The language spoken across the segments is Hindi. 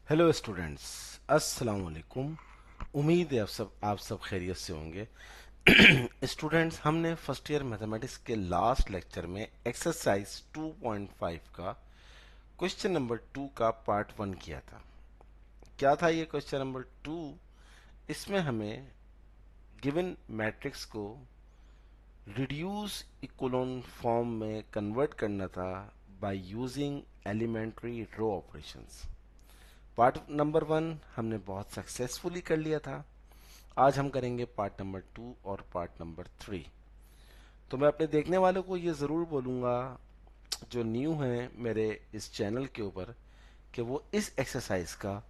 हेलो स्टूडेंट्स, अस्सलाम वालेकुम। उम्मीद है आप सब खैरियत से होंगे। स्टूडेंट्स, हमने फर्स्ट ईयर मैथमेटिक्स के लास्ट लेक्चर में एक्सरसाइज 2.5 का क्वेश्चन नंबर 2 का पार्ट 1 किया था। क्या था ये क्वेश्चन नंबर 2? इसमें हमें गिवन मैट्रिक्स को रिड्यूस इकोलोन फॉर्म में कन्वर्ट करना था by using elementary row operations. Part number 1 हमने बहुत सक्सेसफुली कर लिया था। आज हम करेंगे पार्ट नंबर 2 और पार्ट नंबर 3। तो मैं अपने देखने वालों को ये ज़रूर बोलूँगा, जो न्यू हैं मेरे इस चैनल के ऊपर, कि वो इस एक्सरसाइज का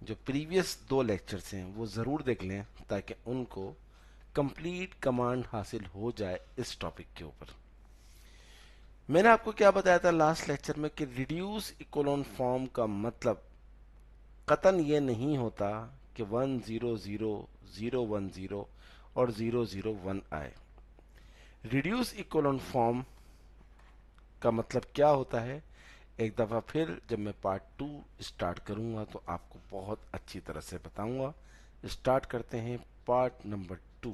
जो प्रीवियस 2 लेक्चर्स हैं वो ज़रूर देख लें, ताकि उनको कंप्लीट कमांड हासिल हो जाए इस टॉपिक के ऊपर। मैंने आपको क्या बताया था लास्ट लेक्चर में कि रिड्यूस इकोलोन फॉर्म का मतलब कतन ये नहीं होता कि 100 010 और 001 आए। रिड्यूस इक्वलन फॉर्म का मतलब क्या होता है, एक दफ़ा फिर जब मैं पार्ट 2 स्टार्ट करूंगा तो आपको बहुत अच्छी तरह से बताऊंगा। स्टार्ट करते हैं पार्ट नंबर 2।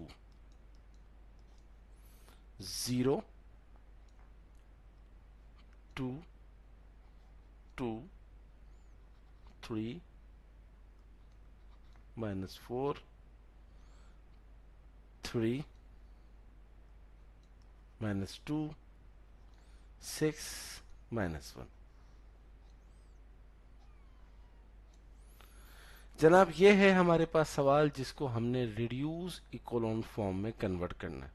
0 2 2 3 -4 3 -2 6 -1। जनाब, ये है हमारे पास सवाल जिसको हमने रिड्यूस इकोलोन फॉर्म में कन्वर्ट करना है।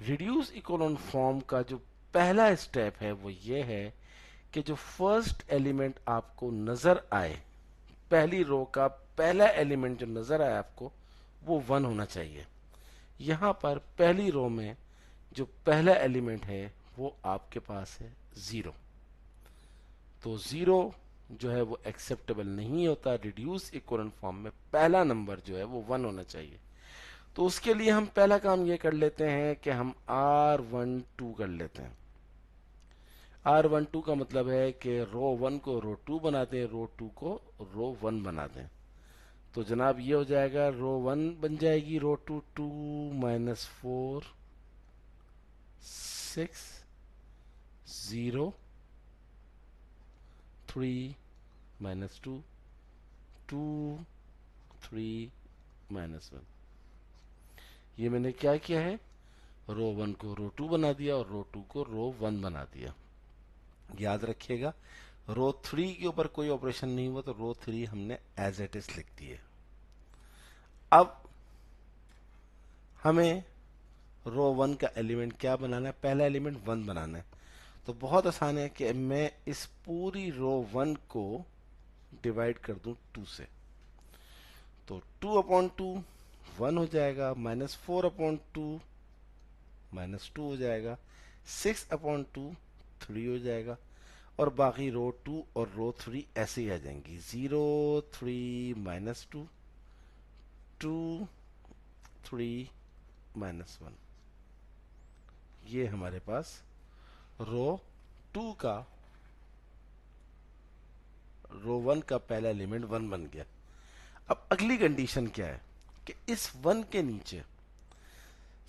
रिड्यूस इकोलोन फॉर्म का जो पहला स्टेप है वो ये है कि जो फर्स्ट एलिमेंट आपको नजर आए, पहली रो का पहला एलिमेंट जो नजर आए आपको, वो 1 होना चाहिए। यहां पर पहली रो में जो पहला एलिमेंट है वो आपके पास है 0। तो 0 जो है वो एक्सेप्टेबल नहीं होता। रिड्यूस इक्वलेंट फॉर्म में पहला नंबर जो है वो 1 होना चाहिए। तो उसके लिए हम पहला काम ये कर लेते हैं कि हम R12 कर लेते हैं। R12 का मतलब है कि रो 1 को रो 2 बना दें, रो 2 को रो 1 बना दें। तो जनाब ये हो जाएगा, रो 1 बन जाएगी रो 2 2 -4 6 0 3 -2 2 3 -1। ये मैंने क्या किया है, रो 1 को रो 2 बना दिया और रो 2 को रो 1 बना दिया। याद रखिएगा, रो 3 के ऊपर कोई ऑपरेशन नहीं हुआ तो रो 3 हमने एज इट इज लिख दी है। अब हमें रो 1 का एलिमेंट क्या बनाना है, पहला एलिमेंट 1 बनाना है। तो बहुत आसान है कि मैं इस पूरी रो 1 को डिवाइड कर दूं 2 से। तो 2/2 1 हो जाएगा, -4/2 -2 हो जाएगा, 6/2 3 हो जाएगा, और बाकी रो 2 और रो 3 ऐसे ही आ जाएंगी। 0 3 -2 2 3 -1। ये हमारे पास रो 2 का रो 1 का पहला एलिमेंट 1 बन गया। अब अगली कंडीशन क्या है कि इस 1 के नीचे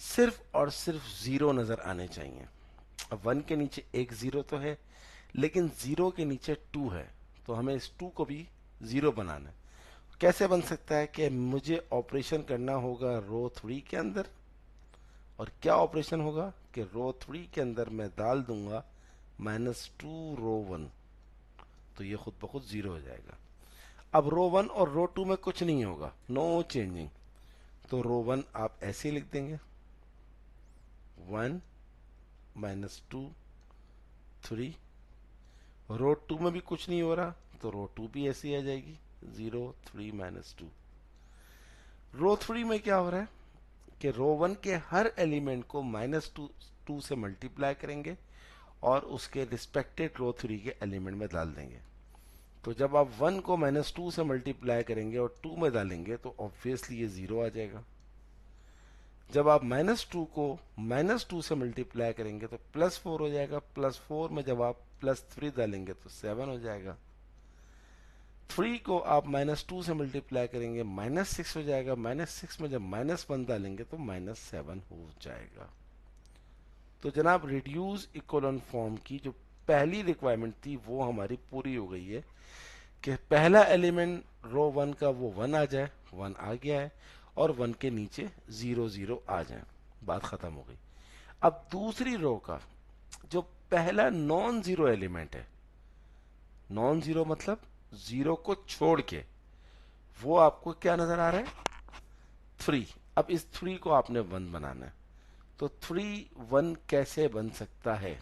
सिर्फ और सिर्फ 0 नजर आने चाहिए। अब 1 के नीचे एक 0 तो है, लेकिन 0 के नीचे 2 है, तो हमें इस 2 को भी 0 बनाना है। कैसे बन सकता है कि मुझे ऑपरेशन करना होगा रो 3 के अंदर, और क्या ऑपरेशन होगा कि रो 3 के अंदर मैं डाल दूंगा -2 रो 1, तो ये खुद ब खुद 0 हो जाएगा। अब रो 1 और रो 2 में कुछ नहीं होगा, नो चेंजिंग, तो रो 1 आप ऐसे ही लिख देंगे, 1 -2 3। रो 2 में भी कुछ नहीं हो रहा, तो रो 2 भी ऐसी आ जाएगी, 0 3 -2। रो 3 में क्या हो रहा है कि रो 1 के हर एलिमेंट को -2 से मल्टीप्लाई करेंगे और उसके रिस्पेक्टेड रो 3 के एलिमेंट में डाल देंगे। तो जब आप 1 को -2 से मल्टीप्लाई करेंगे और 2 में डालेंगे तो ऑब्वियसली ये 0 आ जाएगा। जब आप -2 को -2 से मल्टीप्लाई करेंगे तो +4 हो जाएगा। +4 में जब आप +3 डालेंगे तो 7 हो जाएगा। 3 को आप -2 से मल्टीप्लाई करेंगे -6 हो जाएगा, -6 में जब -1 डालेंगे तो -7 हो जाएगा। तो जनाब रिड्यूस इक्वलन फॉर्म की जो पहली रिक्वायरमेंट थी वो हमारी पूरी हो गई है कि पहला एलिमेंट रो 1 का वो 1 आ जाए, 1 आ गया है, और 1 के नीचे 0 0 आ जाए, बात खत्म हो गई। अब दूसरी रो का जो पहला नॉन जीरो एलिमेंट है, नॉन जीरो मतलब जीरो को छोड़ के, वो आपको क्या नजर आ रहा है, 3। अब इस 3 को आपने 1 बनाना है, तो 3 1 कैसे बन सकता है,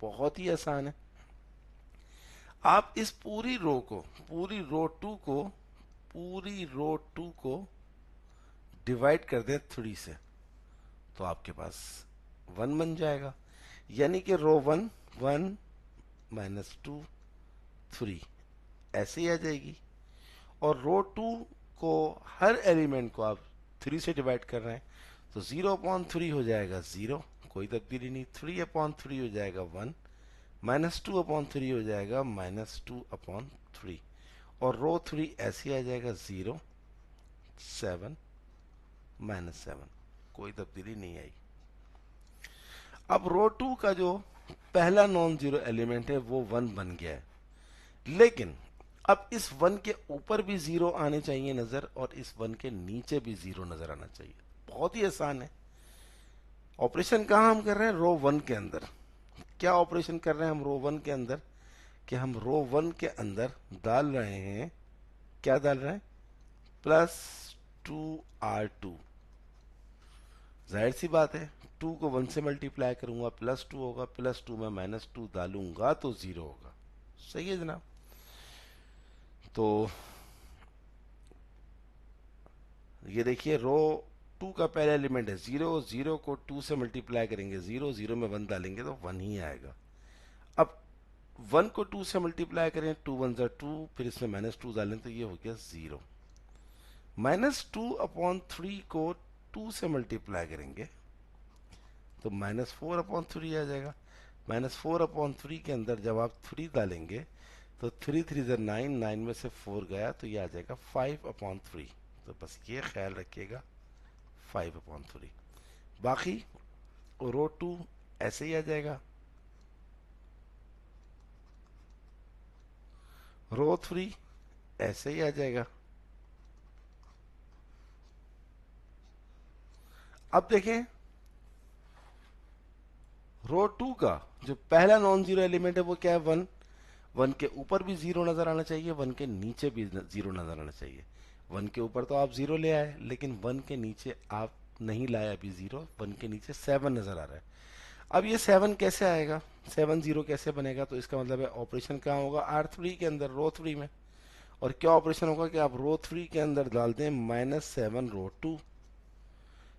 बहुत ही आसान है। आप इस पूरी रो को, पूरी रो 2 को, पूरी रो 2 को डिवाइड कर दें 3 से, तो आपके पास 1 बन जाएगा। यानी कि रो 1 1 -2 3 ऐसे ही आ जाएगी। और रो 2 को, हर एलिमेंट को आप 3 से डिवाइड कर रहे हैं, तो 0/3 हो जाएगा 0, कोई तब्दीली नहीं। 3/3 हो जाएगा 1, -2/3 हो जाएगा -2/3, और रो 3 ऐसे आ जाएगा 0 7 -7, कोई तब्दीली नहीं आई। अब रो 2 का जो पहला नॉन जीरो एलिमेंट है वो 1 बन गया है, लेकिन अब इस 1 के ऊपर भी 0 आने चाहिए नजर, और इस 1 के नीचे भी 0 नजर आना चाहिए। बहुत ही आसान है। ऑपरेशन कहां हम कर रहे हैं, रो 1 के अंदर। क्या ऑपरेशन कर रहे हैं हम रो 1 के अंदर, कि हम रो 1 के अंदर डाल रहे हैं, क्या डाल रहे हैं, +2r2। जाहिर सी बात है, 2 को 1 से मल्टीप्लाई करूंगा +2 होगा, +2 में -2 डालूंगा तो 0 होगा। सही है जनाब। तो ये देखिए, रो 2 का पहला एलिमेंट है 0, 0 को 2 से मल्टीप्लाई करेंगे 0, 0 में 1 डालेंगे तो 1 ही आएगा। अब 1 को 2 से मल्टीप्लाई करें, 2 1 2, फिर इसमें -2 डालें तो ये हो गया 0। -2/3 को 2 से मल्टीप्लाई करेंगे तो -4/3 आ जाएगा। -4/3 के अंदर जब आप 3 डालेंगे तो 3 3 9, 9 में से 4 गया तो ये आ जाएगा 5/3। तो बस ये ख्याल रखिएगा, 5/3। बाकी रो 2 ऐसे ही आ जाएगा, रो 3 ऐसे ही आ जाएगा। अब देखें, रो 2 का जो पहला नॉन जीरो एलिमेंट है वो क्या है, 1। 1 के ऊपर भी 0 नजर आना चाहिए, 1 के नीचे भी 0 नजर आना चाहिए। 1 के ऊपर तो आप 0 ले आए, लेकिन 1 के नीचे आप नहीं लाए अभी 0, 1 के नीचे 7 नजर आ रहा है। अब ये 7 कैसे आएगा, 7 0 कैसे बनेगा, तो इसका मतलब है ऑपरेशन कहाँ होगा, R3 के अंदर, रो 3 में। और क्या ऑपरेशन होगा कि आप रो 3 के अंदर डाल दें -7 रो 2,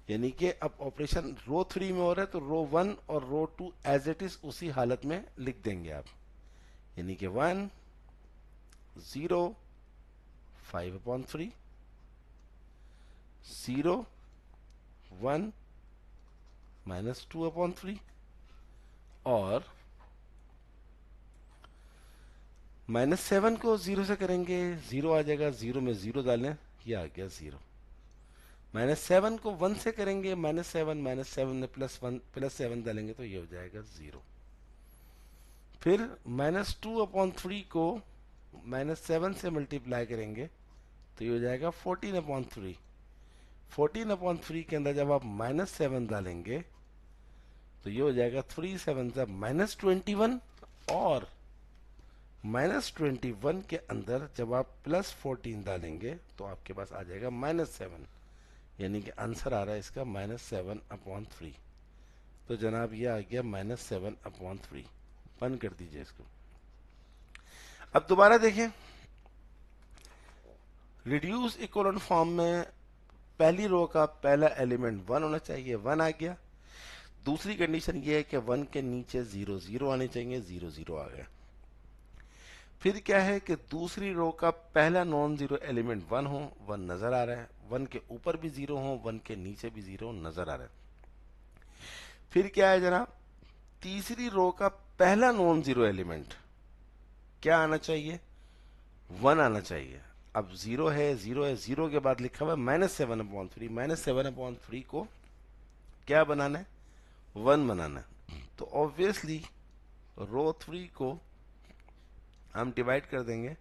यानी कि अब ऑपरेशन रो 3 में हो रहा है तो रो 1 और रो 2 एज इट इज उसी हालत में लिख देंगे आप, यानी कि 1 0 5/3, 0 1 -2/3, और -7 को 0 से करेंगे 0 आ जाएगा, 0 में 0 डालें, ये आ गया 0। -7 को 1 से करेंगे, -7 में +1 +7 डालेंगे तो ये हो जाएगा 0। फिर -2/3 को -7 से मल्टीप्लाई करेंगे तो ये हो जाएगा 14/3। 14/3 के अंदर जब आप -7 डालेंगे तो ये हो जाएगा 3 7 -21, और -21 के अंदर जब आप +14 डालेंगे तो आपके पास आ जाएगा -7, यानी कि आंसर आ रहा है इसका -7/3। तो जनाब ये आ गया -7/3। बंद कर दीजिए इसको। अब दोबारा देखें, रिड्यूस इक्वलेंट फॉर्म में पहली रो का पहला एलिमेंट 1 होना चाहिए, 1 आ गया। दूसरी कंडीशन ये है कि 1 के नीचे 0 0 आने चाहिए, 0 0 आ गया। फिर क्या है कि दूसरी रो का पहला नॉन जीरो एलिमेंट 1 हो, 1 नजर आ रहा है। 1 के ऊपर भी 0 हो, 1 के नीचे भी 0 नजर आ रहा है। फिर क्या है जनाब, तीसरी रो का पहला नॉन जीरो एलिमेंट क्या आना चाहिए, वन आना चाहिए। अब जीरो है, जीरो है, जीरो के बाद लिखा हुआ है -7/3। -7/3 को क्या बनाना है? वन बनाना है। तो ऑब्वियसली रो 3 को हम डिवाइड कर देंगे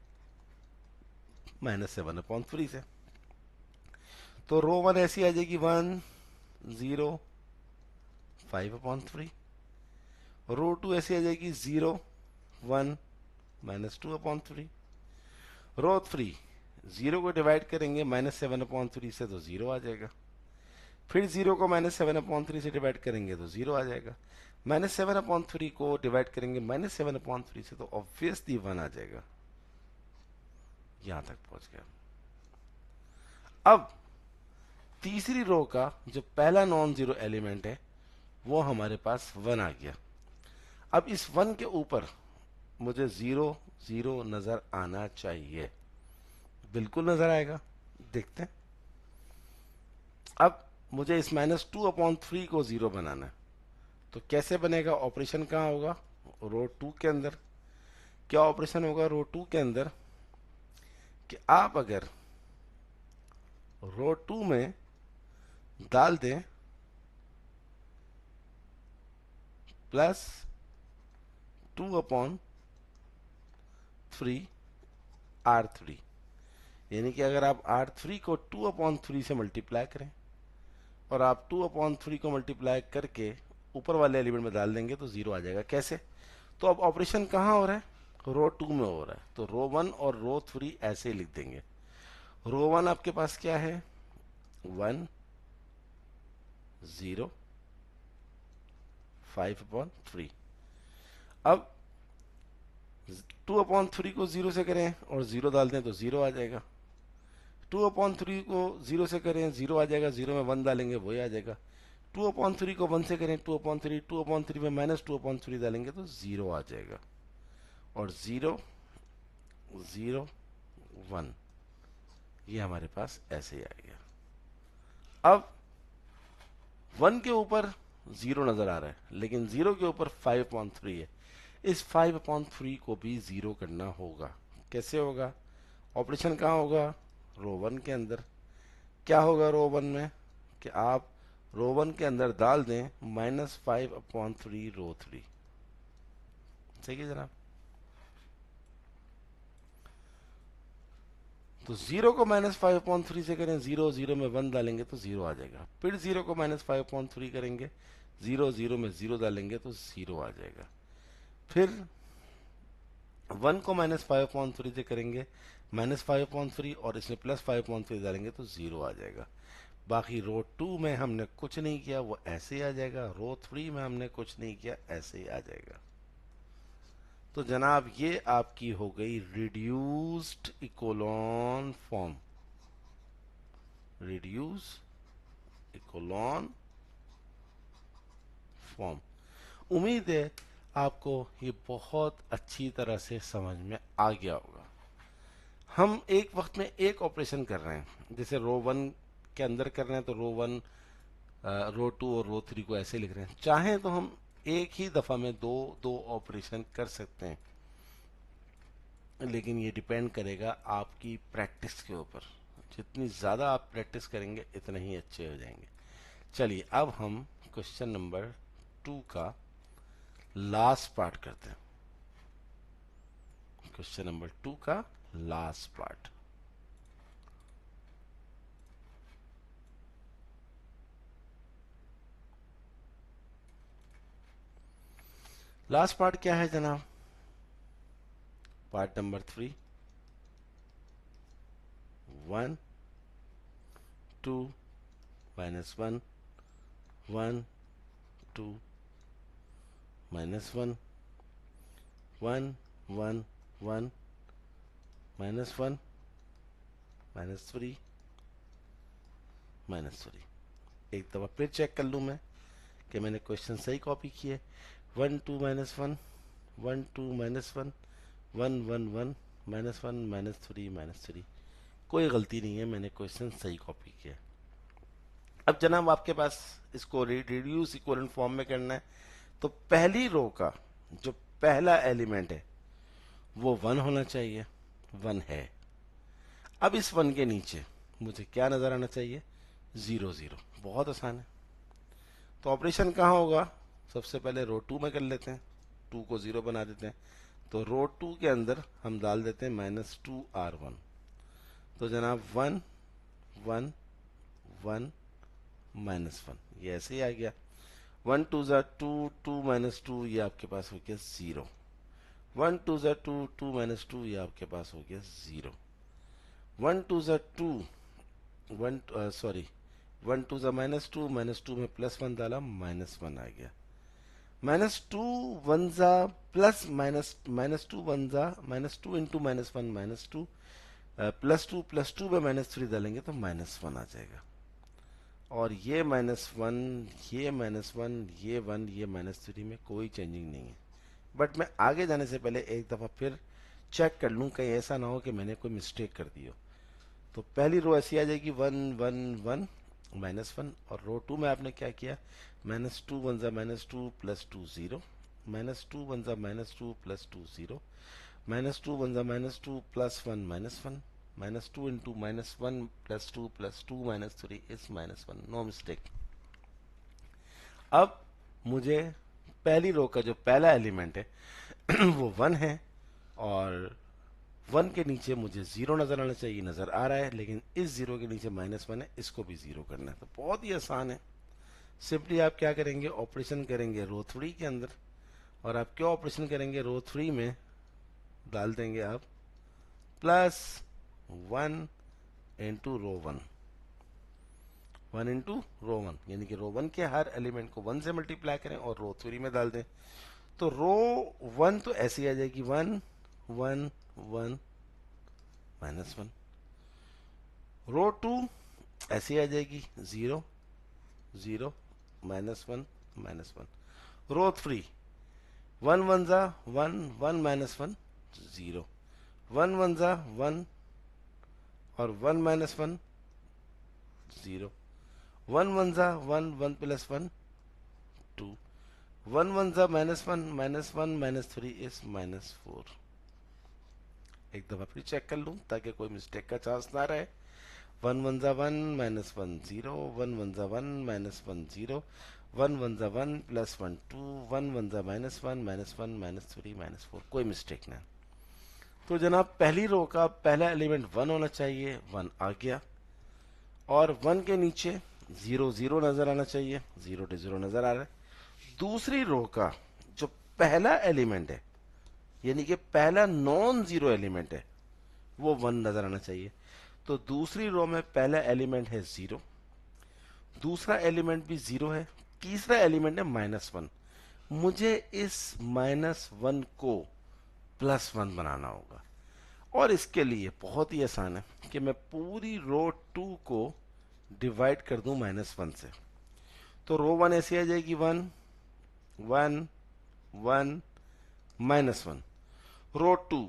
-7/3 से। तो रो 1 ऐसी आ जाएगी 1 0 5/3। रो 2 ऐसी आ जाएगी 0 1 -2/3। रो 3 जीरो को डिवाइड करेंगे -7/3 से तो जीरो आ जाएगा। फिर जीरो को -7/3 से डिवाइड करेंगे तो जीरो आ जाएगा। -7/3 को डिवाइड करेंगे -7/3 से तो ऑब्वियसली वन आ जाएगा। यहां तक पहुंच गया। अब तीसरी रो का जो पहला नॉन जीरो एलिमेंट है वो हमारे पास वन आ गया। अब इस वन के ऊपर मुझे 0 0 नजर आना चाहिए। बिल्कुल नजर आएगा, देखते हैं। अब मुझे इस -2/3 को 0 बनाना है। तो कैसे बनेगा? ऑपरेशन कहाँ होगा? रो 2 के अंदर। क्या ऑपरेशन होगा रो 2 के अंदर? कि आप अगर रो 2 में डाल दें +2/3 R3, यानी कि अगर आप R3 को 2/3 से मल्टीप्लाई करें और आप 2/3 को मल्टीप्लाई करके ऊपर वाले एलिमेंट में डाल देंगे तो जीरो आ जाएगा। कैसे? तो अब ऑपरेशन कहाँ हो रहा है? रो 2 में हो रहा है। तो रो 1 और रो 3 ऐसे ही लिख देंगे। रो 1 आपके पास क्या है? 1 0 5/3। अब 2/3 को 0 से करें और 0 डाल दें तो 0 आ जाएगा। 2/3 को 0 से करें 0 आ जाएगा, 0 में 1 डालेंगे वही आ जाएगा। 2/3 को 1 से करें 2/3 में -2/3 डालेंगे तो 0 आ जाएगा। और 0 0 1 ये हमारे पास ऐसे ही आ गया। अब 1 के ऊपर 0 नजर आ रहा है लेकिन 0 के ऊपर 5/3 है। इस 5/3 को भी 0 करना होगा। कैसे होगा? ऑपरेशन कहाँ होगा? रो 1 के अंदर। क्या होगा रो 1 में? कि आप रो 1 के अंदर डाल दें -5/3 रो 3। सही है जनाब? तो 0 को -5/3 से करें 0 0 में 1 डालेंगे तो 0 आ जाएगा। फिर 0 को -5/3 करेंगे 0 0 में 0 डालेंगे तो 0 आ जाएगा। फिर 1 को -5/3 से करेंगे -5/3 और इसमें +5/3 डालेंगे तो 0 आ जाएगा। बाकी रो 2 में हमने कुछ नहीं किया, वो ऐसे ही आ जाएगा। रो 3 में हमने कुछ नहीं किया, ऐसे ही आ जाएगा। तो जनाब ये आपकी हो गई reduced echelon form. Reduce echelon form. उम्मीद है आपको ये बहुत अच्छी तरह से समझ में आ गया होगा। हम एक वक्त में एक ऑपरेशन कर रहे हैं। जैसे रो 1 के अंदर कर रहे हैं तो रो 1 रो 2 और रो 3 को ऐसे लिख रहे हैं। चाहें तो हम एक ही दफा में दो दो ऑपरेशन कर सकते हैं, लेकिन ये डिपेंड करेगा आपकी प्रैक्टिस के ऊपर। जितनी ज़्यादा आप प्रैक्टिस करेंगे इतने ही अच्छे हो जाएंगे। चलिए अब हम क्वेश्चन नंबर 2 का लास्ट पार्ट करते हैं। क्वेश्चन नंबर 2 का लास्ट पार्ट। लास्ट पार्ट क्या है जनाब? Part number 3 1 2 -1 1 2 -1 1 1 1 -1 -3 -3। एक दफा फिर चेक कर लूं मैं कि मैंने क्वेश्चन सही कॉपी किए। 1 2 -1 1 2 -1 1 1 1 -1 -3 -3। कोई गलती नहीं है, मैंने क्वेश्चन सही कॉपी किया। अब जनाब आपके पास इसको रिड्यूस इक्विवेलेंट फॉर्म में करना है। तो पहली रो का जो पहला एलिमेंट है वो 1 होना चाहिए। 1 है। अब इस 1 के नीचे मुझे क्या नजर आना चाहिए? 0 0। बहुत आसान है। तो ऑपरेशन कहाँ होगा? सबसे पहले रो 2 में कर लेते हैं, 2 को 0 बना देते हैं। तो रो 2 के अंदर हम डाल देते हैं -2r1। तो जनाब 1 1 1 -1, ये ऐसे ही आ गया। 1 2 ज़ा 2, 2 -2, ये आपके पास हो गया 0। 1 2 ज़ा 2, 2 -2, ये आपके पास हो गया 0। 1 2 ज़ा 2, 1 सॉरी 1 2 ज़ा -2, -2 में +1 डाला, -1 आ गया। -2 1 ज़ा प्लस -2 1 ज़ा -2 इंटू -1 -2, +2 में -3 डालेंगे तो -1 आ जाएगा। और ये -1, ये -1, ये 1, ये -3 में कोई चेंजिंग नहीं है। बट मैं आगे जाने से पहले एक दफ़ा फिर चेक कर लूँ, कहीं ऐसा ना हो कि मैंने कोई मिस्टेक कर दी हो। तो पहली रो ऐसी आ जाएगी 1 1 1 -1, और रो 2 में आपने क्या किया? -2 1 ज़ा -2 +2 0, -2 1 ज़ा -2 +2 0, -2 1 ज़ा -2 +1 -1, -2 इंटू -1 +2 +2 -3 इज -1, नो मिस्टेक। अब मुझे पहली रो का जो पहला एलिमेंट है वो 1 है, और 1 के नीचे मुझे 0 नजर आना चाहिए, नजर आ रहा है, लेकिन इस 0 के नीचे -1 है, इसको भी 0 करना है। तो बहुत ही आसान है। सिंपली आप क्या करेंगे? ऑपरेशन करेंगे रो 3 के अंदर, और आप क्या ऑपरेशन करेंगे? रो 3 में डाल देंगे आप +1 इंटू रो 1, 1 इंटू रो 1, यानी कि रो 1 के हर एलिमेंट को 1 से मल्टीप्लाई करें और रो 3 में डाल दें। तो रो 1 तो ऐसी आ जाएगी 1 1 1 -1। रो 2 ऐसी आ जाएगी 0 0 -1 -1। रो 3 1 1 ज़ा 1 1 -1 0, 1 1 ज़ा 1 और 1 -1 0, 1 1 ज़ा 1 1 +1 2, 1 1 ज़ा -1 -1 -3 इज -4। एक दफा फिर चेक कर लूं ताकि कोई मिस्टेक का चांस ना रहे। 1 1 ज़ा 1 -1 0, 1 1 ज़ा 1 -1 0, 1 1 ज़ा 1 +1 2, 1 1 ज़ा -1 -1 -3 -4, कोई मिस्टेक ना। तो जनाब पहली रो का पहला एलिमेंट 1 होना चाहिए, 1 आ गया, और 1 के नीचे 0 0 नजर आना चाहिए, 0 to 0 नजर आ रहा है। दूसरी रो का जो पहला एलिमेंट है, यानी कि पहला नॉन जीरो एलिमेंट है, वो 1 नजर आना चाहिए। तो दूसरी रो में पहला एलिमेंट है 0, दूसरा एलिमेंट भी 0 है, तीसरा एलिमेंट है -1। मुझे इस -1 को +1 बनाना होगा, और इसके लिए बहुत ही आसान है कि मैं पूरी रो 2 को डिवाइड कर दूं -1 से। तो रो 1 ऐसी आ जाएगी 1 1 1 -1। रो 2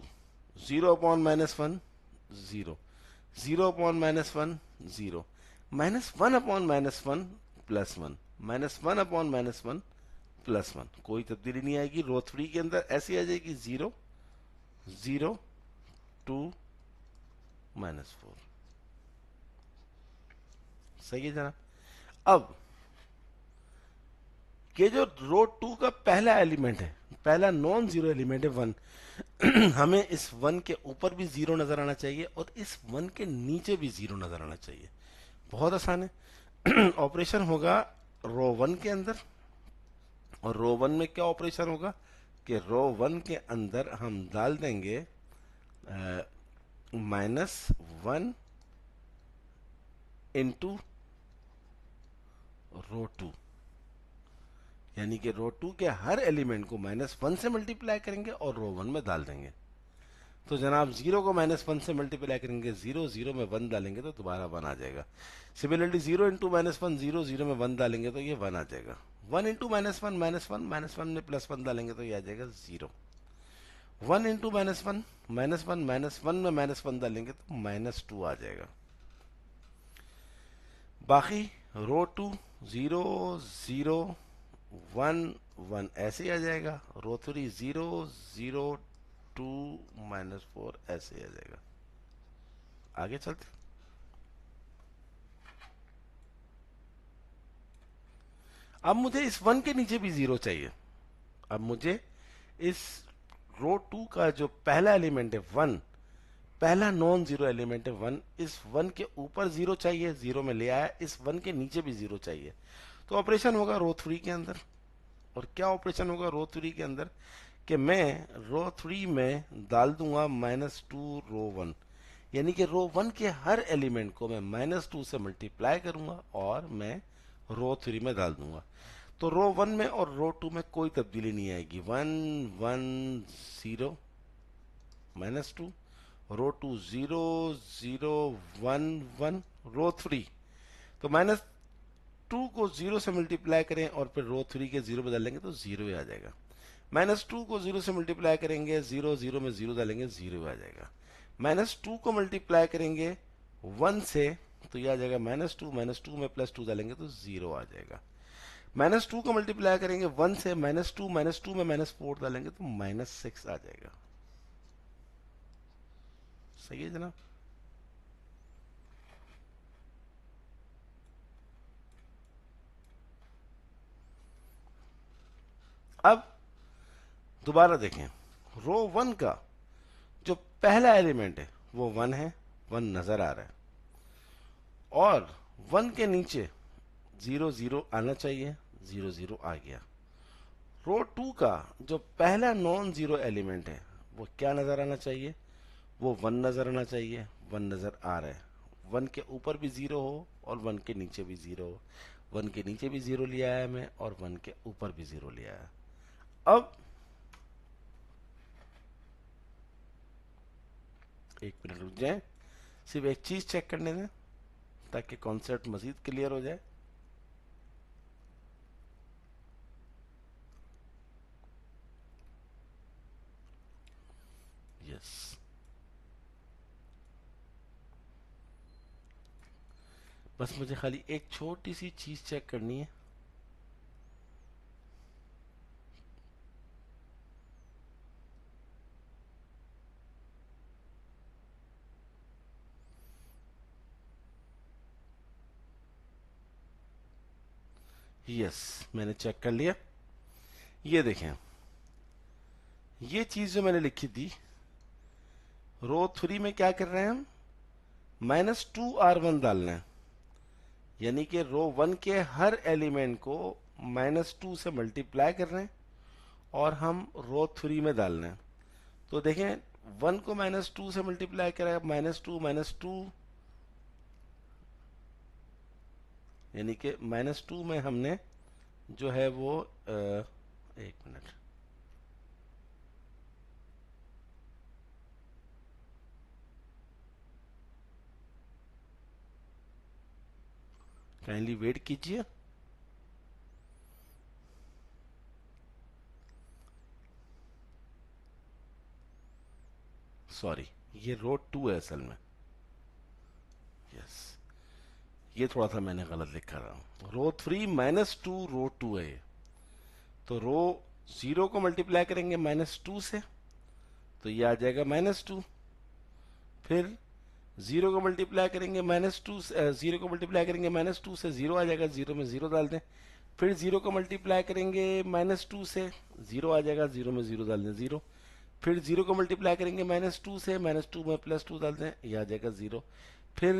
0 अपॉन -1 0, 0 अपॉन -1 0, -1 अपॉन -1 +1, -1 अपॉन -1 +1, कोई तब्दीली नहीं आएगी। रो 3 के अंदर ऐसी आ जाएगी 0 0 2 -4। सही है जनाब। अब ये जो रो 2 का पहला एलिमेंट है, पहला नॉन जीरो एलिमेंट है 1, हमें इस 1 के ऊपर भी 0 नजर आना चाहिए और इस 1 के नीचे भी 0 नजर आना चाहिए। बहुत आसान है। ऑपरेशन होगा रो 1 के अंदर, और रो 1 में क्या ऑपरेशन होगा कि रो 1 के अंदर हम डाल देंगे -1 इंटू रो 2, यानी कि रो 2 के हर एलिमेंट को -1 से मल्टीप्लाई करेंगे और रो 1 में डाल देंगे। तो जनाब 0 को -1 से मल्टीप्लाई करेंगे, 0 0 में 1 डालेंगे तो दोबारा 1 आ जाएगा। सिमिलरली 0 इंटू -1 0 0 में 1 डालेंगे तो ये 1 आ जाएगा। 1 इंटू -1 -1 में +1 डालेंगे तो ये आ जाएगा 0। 1 इंटू -1 -1 में -1 डालेंगे तो -2 आ जाएगा। बाकी रो 2 0 0 1 1 ऐसे ही आ जाएगा। रो 3 0 0 -4 ऐसे आ जाएगा। आगे चलते। अब मुझे इस 1 के नीचे भी 0 चाहिए। अब मुझे इस रो 2 का जो पहला एलिमेंट है 1, पहला नॉन जीरो एलिमेंट है 1, इस 1 के ऊपर 0 चाहिए, 0 में ले आया, इस 1 के नीचे भी 0 चाहिए। तो ऑपरेशन होगा रो 3 के अंदर। और क्या ऑपरेशन होगा रो 3 के अंदर कि मैं रो 3 में डाल दूंगा -2 रो 1, यानी कि रो 1 के हर एलिमेंट को मैं -2 से मल्टीप्लाई करूंगा और मैं रो 3 में डाल दूंगा। तो रो 1 में और रो 2 में कोई तब्दीली नहीं आएगी। 1 1 0 -2, रो 2 0 0 1 1, रो 3 तो -2 को 0 से मल्टीप्लाई करें और फिर रो 3 के 0 बदल लेंगे तो 0 ही आ जाएगा। -2 को 0 से मल्टीप्लाई करेंगे, 0 0 में 0 डालेंगे, 0 आ जाएगा। -2 को मल्टीप्लाई करेंगे 1 से तो यह आ जाएगा -2, -2 में +2 डालेंगे तो 0 आ जाएगा। -2 को मल्टीप्लाई करेंगे 1 से, -2 -2 में -4 डालेंगे तो -6 आ जाएगा। सही है जनाब। अब दोबारा देखें, रो 1 का जो पहला एलिमेंट है वो 1 है, 1 नजर आ रहा है, और 1 के नीचे 0 0 आना चाहिए, 0 0 आ गया। रो 2 का जो पहला नॉन जीरो एलिमेंट है वो क्या नजर आना चाहिए, वो 1 नजर आना चाहिए, 1 नजर आ रहा है। 1 के ऊपर भी 0 हो और 1 के नीचे भी 0 हो। 1 के नीचे भी 0 लिया है मैं और 1 के ऊपर भी 0 लिया है। अब एक मिनट रुक जाए, सिर्फ एक चीज चेक करने दें ताकि कॉन्सेप्ट मजीद क्लियर हो जाए। यस, बस मुझे खाली एक छोटी सी चीज चेक करनी है। यस, मैंने चेक कर लिया। ये देखें, ये चीज जो मैंने लिखी थी, रो 3 में क्या कर रहे हैं हम, -2r1 डालना है, यानी कि रो 1 के हर एलिमेंट को -2 से मल्टीप्लाई कर रहे हैं और हम रो 3 में डालना है। तो देखें 1 को -2 से मल्टीप्लाई करें, -2 -2, यानी कि -2 में हमने जो है वो एक मिनट, काइंडली वेट कीजिए। सॉरी, ये रो 2 है असल में। यस, ये थोड़ा सा मैंने गलत लिखा था। रो 3 -2 रो 2 है ये। तो रो 0 को मल्टीप्लाई करेंगे -2 से तो ये आ जाएगा -2। फिर 0 को मल्टीप्लाई करेंगे -2 से, 0 को मल्टीप्लाई करेंगे -2 से, 0 आ जाएगा, 0 में 0 डाल दें। फिर 0 को मल्टीप्लाई करेंगे -2 से, 0 आ जाएगा, 0 में 0 डाल दें, 0। फिर 0 को मल्टीप्लाई करेंगे -2 से, -2 में +2 डाल दें, ये आ जाएगा 0। फिर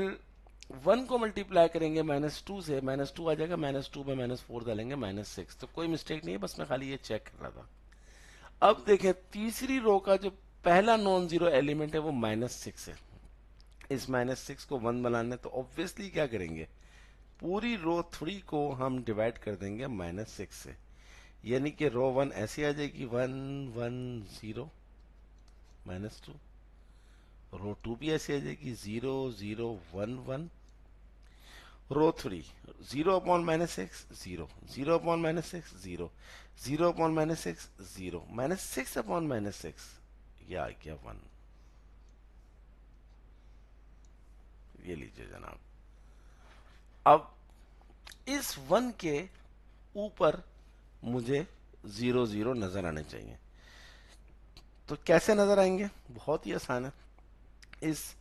1 को मल्टीप्लाई करेंगे -2 से, -2 आ जाएगा, -2 में -4 डालेंगे, -6। तो कोई मिस्टेक नहीं है, बस मैं खाली ये चेक कर रहा था। अब देखें, तीसरी रो का जो पहला नॉन जीरो एलिमेंट है वो -6 है। इस -6 को 1 बनाना है तो ऑब्वियसली क्या करेंगे, पूरी रो 3 को हम डिवाइड कर देंगे -6 से, यानी कि रो 1 ऐसी आ जाएगी 1 1 0 -2। रो 2 भी ऐसी आ जाएगी 0 0 1 1। रो 3 0 अपॉन -6 0, 0 अपॉन -6 0, 0 अपॉन -6 0, -6 अपॉन -6 ये आ गया 1। ये लीजिए जनाब। अब इस 1 के ऊपर मुझे 0 0 नजर आने चाहिए। तो कैसे नजर आएंगे? बहुत ही आसान है। इस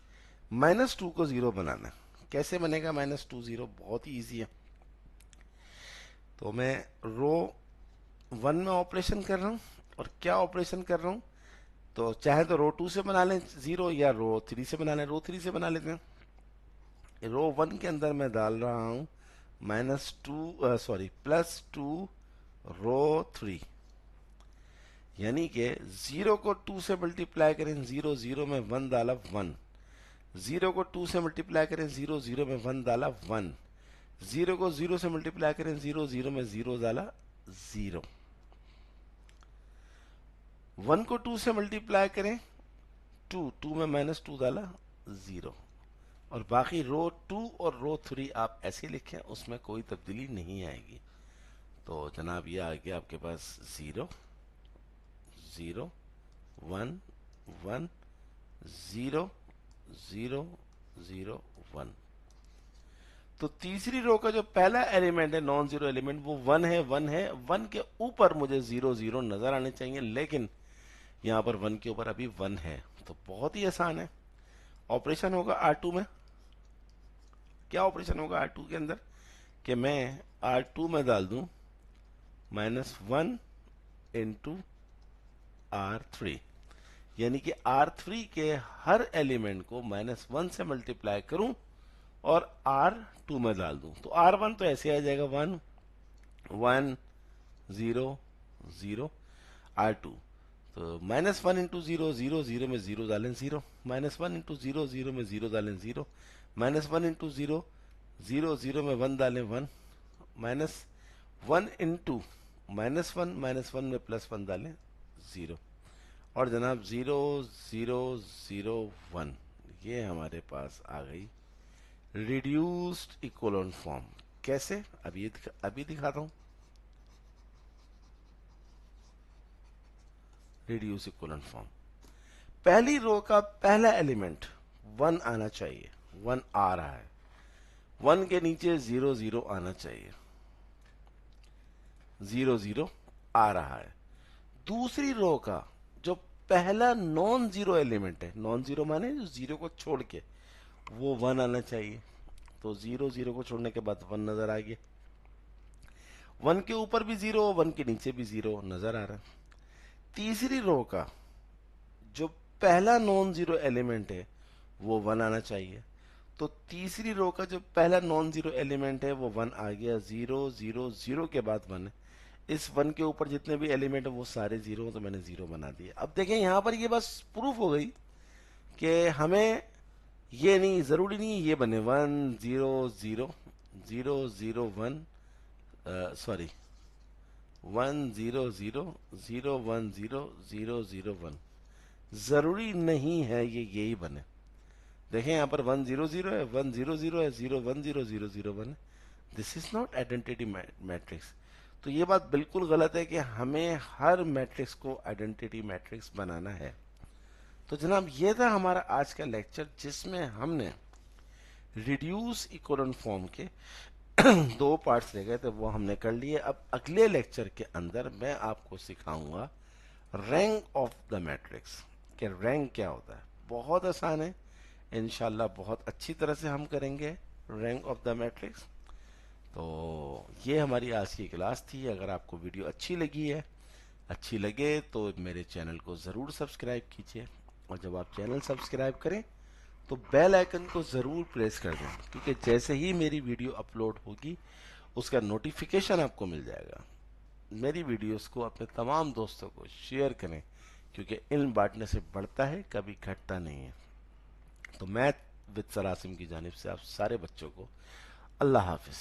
-2 को 0 बनाना है। कैसे बनेगा -2 0? बहुत ही इजी है। तो मैं रो 1 में ऑपरेशन कर रहा हूं, और क्या ऑपरेशन कर रहा हूं, तो चाहे तो रो 2 से बना लें 0, या रो 3 से बना लें। रो 3 से बना लेते हैं। रो 1 के अंदर मैं डाल रहा हूं +2 रो 3, यानी कि 0 को 2 से मल्टीप्लाई करें 0 0 में 1 डाला 1, 0 को 2 से मल्टीप्लाई करें 0 0 में 1 डाला 1, 0 को 0 से मल्टीप्लाई करें 0 0 में 0 डाला 0, 1 को 2 से मल्टीप्लाई करें 2 2 में -2 डाला 0। और बाकी रो 2 और रो 3 आप ऐसे लिखें, उसमें कोई तब्दीली नहीं आएगी। तो जनाब ये आ गया आपके पास 0 0 1 1 0 0 0 1। तो तीसरी रो का जो पहला एलिमेंट है, नॉन जीरो एलिमेंट, वो 1 है। 1 है, 1 के ऊपर मुझे 0 0 नजर आने चाहिए, लेकिन यहां पर 1 के ऊपर अभी 1 है। तो बहुत ही आसान है। ऑपरेशन होगा R2 में। क्या ऑपरेशन होगा R2 के अंदर, कि मैं R2 में डाल दूं -1 इंटू R3, यानी कि R3 के हर एलिमेंट को -1 से मल्टीप्लाई करूं और R2 में डाल दूं। तो R1 तो ऐसे आ जाएगा 1 1 0 0। R2 तो -1 इंटू 0 0 0 में 0 डालें 0, -1 इंटू 0 0 में 0 डालें 0, -1 इंटू 0 0 0 में 1 डालें 1, -1 इंटू -1 में +1 डालें 0। और जनाब 0 0 0 1, ये हमारे पास आ गई रिड्यूस्ड इक्विवेलेंट फॉर्म। कैसे? अभी दिखाता हूं। रिड्यूस इक्विवेलेंट फॉर्म, पहली रो का पहला एलिमेंट 1 आना चाहिए, 1 आ रहा है। 1 के नीचे 0 0 आना चाहिए, 0 0 आ रहा है। दूसरी रो का जो पहला नॉन जीरो एलिमेंट है, नॉन जीरो माने जो 0 को छोड़ के, वो 1 आना चाहिए। तो 0 0 को छोड़ने के बाद 1 नजर आ गया। 1 के ऊपर भी 0, 1 के नीचे भी 0 नजर आ रहा है। तीसरी रो का जो पहला नॉन जीरो एलिमेंट है वो 1 आना चाहिए। तो तीसरी रो का जो पहला नॉन जीरो एलिमेंट है वो 1 आ गया। 0 0 0 के बाद 1 है। इस 1 के ऊपर जितने भी एलिमेंट है वो सारे 0, तो मैंने 0 बना दिया। अब देखें यहां पर ये बस प्रूफ हो गई कि हमें ये नहीं, जरूरी नहीं ये बने 1 0 0 0 0 1, सॉरी 1 0 0 0 1 0 0 0 1, जरूरी नहीं है ये यही बने। देखें यहां पर 1 0 0 है, 1 0 0 है, 0 1 0 0 0 1 है। This is not identity matrix. तो ये बात बिल्कुल गलत है कि हमें हर मैट्रिक्स को आइडेंटिटी मैट्रिक्स बनाना है। तो जनाब ये था हमारा आज का लेक्चर, जिसमें हमने रिड्यूस इक्विवेलेंट फॉर्म के 2 पार्ट्स रह गए थे, वो हमने कर लिए। अब अगले लेक्चर के अंदर मैं आपको सिखाऊंगा रैंक ऑफ द मैट्रिक्स, कि रैंक क्या होता है। बहुत आसान है, इंशाल्लाह बहुत अच्छी तरह से हम करेंगे रैंक ऑफ द मैट्रिक्स। तो ये हमारी आज की क्लास थी। अगर आपको वीडियो अच्छी लगे तो मेरे चैनल को ज़रूर सब्सक्राइब कीजिए, और जब आप चैनल सब्सक्राइब करें तो बेल आइकन को ज़रूर प्रेस कर दें, क्योंकि जैसे ही मेरी वीडियो अपलोड होगी उसका नोटिफिकेशन आपको मिल जाएगा। मेरी वीडियोस को अपने तमाम दोस्तों को शेयर करें, क्योंकि इल्म बांटने से बढ़ता है, कभी घटता नहीं है। तो मैं विद सर आसिम की जानिब से आप सारे बच्चों को अल्लाह हाफिज़।